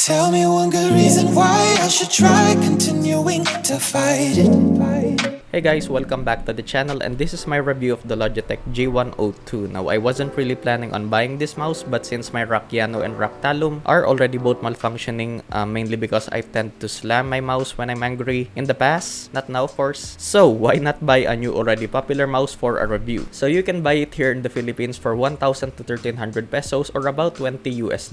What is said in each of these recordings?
Tell me one good reason why I should try continuing to fight it. Hey guys, welcome back to the channel, and this is my review of the Logitech G102. Now, I wasn't really planning on buying this mouse, but since my Rakiano and Raktalum are already both malfunctioning, mainly because I tend to slam my mouse when I'm angry in the past, not now of course. So why not buy a new already popular mouse for a review? So you can buy it here in the Philippines for 1,000 to 1,300 pesos or about $20 US.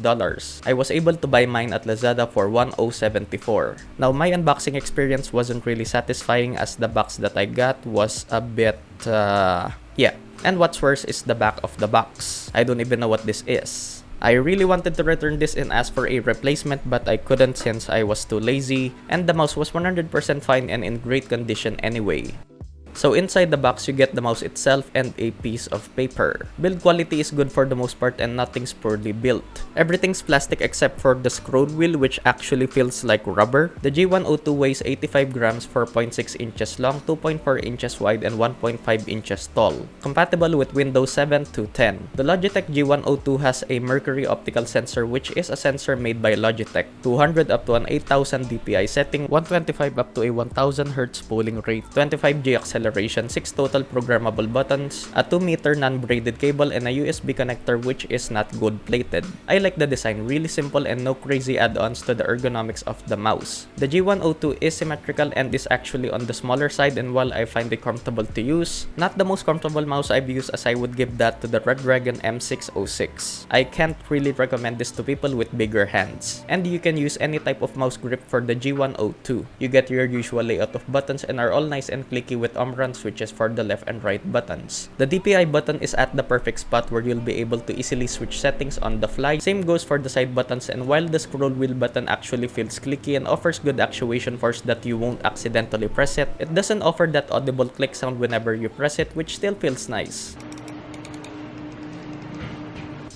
I was able to buy mine at Lazada for 1,074. Now, my unboxing experience wasn't really satisfying as the box that I got was a bit yeah, and what's worse is the back of the box. I don't even know what this is. I really wanted to return this and ask for a replacement, but I couldn't since I was too lazy, and the mouse was 100% fine and in great condition anyway. So inside the box, you get the mouse itself and a piece of paper. Build quality is good for the most part and nothing's poorly built. Everything's plastic except for the scroll wheel, which actually feels like rubber. The G102 weighs 85 grams, 4.6 inches long, 2.4 inches wide, and 1.5 inches tall. Compatible with Windows 7 to 10. The Logitech G102 has a mercury optical sensor, which is a sensor made by Logitech. 200 up to an 8000 dpi setting, 125 up to a 1000 Hz polling rate, 25G acceleration, 6 total programmable buttons, a 2-meter non-braided cable, and a USB connector which is not gold-plated. I like the design, really simple and no crazy add-ons to the ergonomics of the mouse. The G102 is symmetrical and is actually on the smaller side, and while I find it comfortable to use, not the most comfortable mouse I've used, as I would give that to the Red Dragon M606. I can't really recommend this to people with bigger hands. And you can use any type of mouse grip for the G102. You get your usual layout of buttons and are all nice and clicky with run switches for the left and right buttons. The DPI button is at the perfect spot where you'll be able to easily switch settings on the fly. Same goes for the side buttons, and while the scroll wheel button actually feels clicky and offers good actuation force that you won't accidentally press it, it doesn't offer that audible click sound whenever you press it, which still feels nice.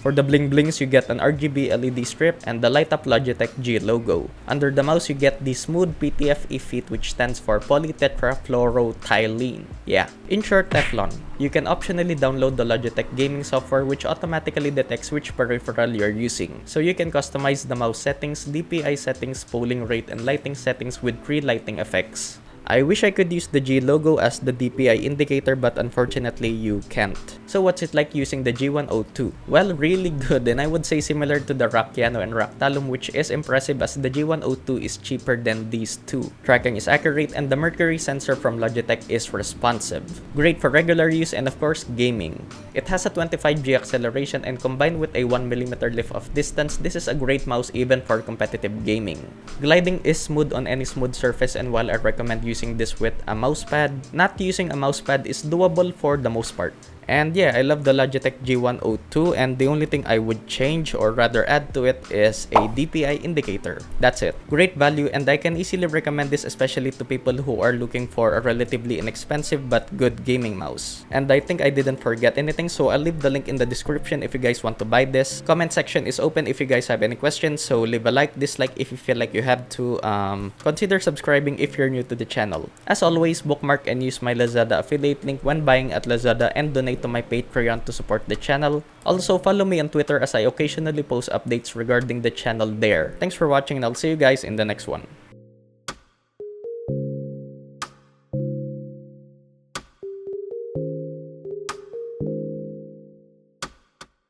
For the bling blings, you get an RGB LED strip and the light up Logitech G logo. Under the mouse, you get the smooth PTFE feet, which stands for polytetrafluoroethylene. Yeah, in short, Teflon. You can optionally download the Logitech gaming software, which automatically detects which peripheral you're using. So you can customize the mouse settings, DPI settings, polling rate, and lighting settings with 3 lighting effects. I wish I could use the G logo as the DPI indicator, but unfortunately you can't. So what's it like using the G102? Well, really good, and I would say similar to the Rakiano and Raktalum, which is impressive as the G102 is cheaper than these two. Tracking is accurate and the mercury sensor from Logitech is responsive. Great for regular use and of course gaming. It has a 25G acceleration, and combined with a 1mm lift of distance, this is a great mouse even for competitive gaming. Gliding is smooth on any smooth surface, and while I recommend using this with a mousepad, not using a mousepad is doable for the most part. And yeah, I love the Logitech G102, and the only thing I would change or rather add to it is a DPI indicator. That's it. Great value, and I can easily recommend this especially to people who are looking for a relatively inexpensive but good gaming mouse. And I think I didn't forget anything, so I'll leave the link in the description if you guys want to buy this. Comment section is open if you guys have any questions, so leave a like, dislike if you feel like you have to. Consider subscribing if you're new to the channel. As always, bookmark and use my Lazada affiliate link when buying at Lazada, and donate to my Patreon to support the channel. Also, follow me on Twitter as I occasionally post updates regarding the channel there. Thanks for watching, and I'll see you guys in the next one.